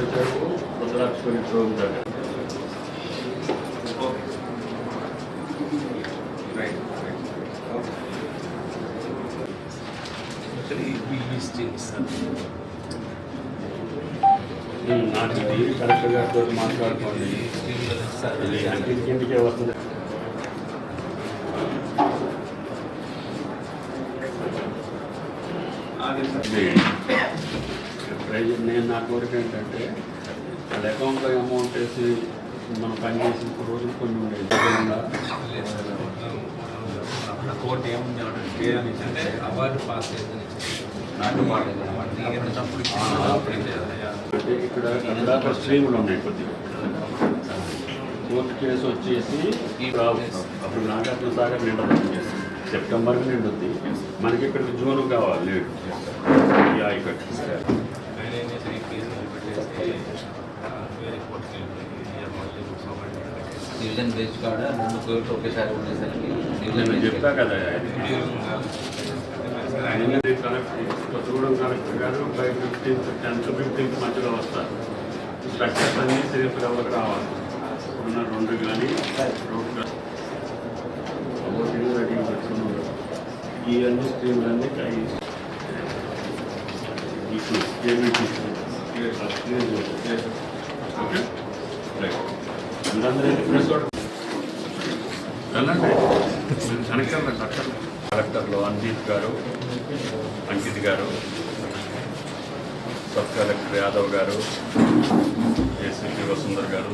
వచ్చారు రుద్రాక్ష ఉంటారు. నాటికి కలెక్టర్ గారితో మాట్లాడుకోండి. ఇంటికే వస్తుంది. నేను నా కోరిక ఏంటంటే వాళ్ళ అకౌంట్లో అమౌంట్ వేసి మనం పనిచేసిన రోజులు కొన్ని ఉండేది. కోర్టు ఏముంది అవార్డు పాస్ అంటే ఇక్కడ కన్నడ స్ట్రీములు ఉన్నాయి కొద్దిగా. కోర్టు కేసు వచ్చేసి అప్పుడు నాగార్జున సాగర్ నిండుతుంది, సెప్టెంబర్కి నిండుద్ది. మనకి ఇక్కడికి జూన్ కావాలి లేట్ ఇక్కడ. డివిజన్ బేస్ కాడ 2 కోట్లు ఒకేసారి ఉండేసరికి నేను చెప్తా కదా, కొత్తగూడెం కలెక్టర్ గారు 15th 10th 15th మధ్యలో వస్తారు. స్ట్రక్చర్స్ అన్నీ సేఫ్ లెవెల్కి రావాలి. ఉన్న 2 కానీ రోడ్ రెడీ పెట్టుకున్నాం. ఈ అన్ని స్ట్రీమ్లన్నీ ఓకే కలెక్టర్లు అన్దీప్ గారు, అంకిత్ గారు, సబ్ కలెక్టర్ యాదవ్ గారు, ఏసీపీ వసుంధర్ గారు.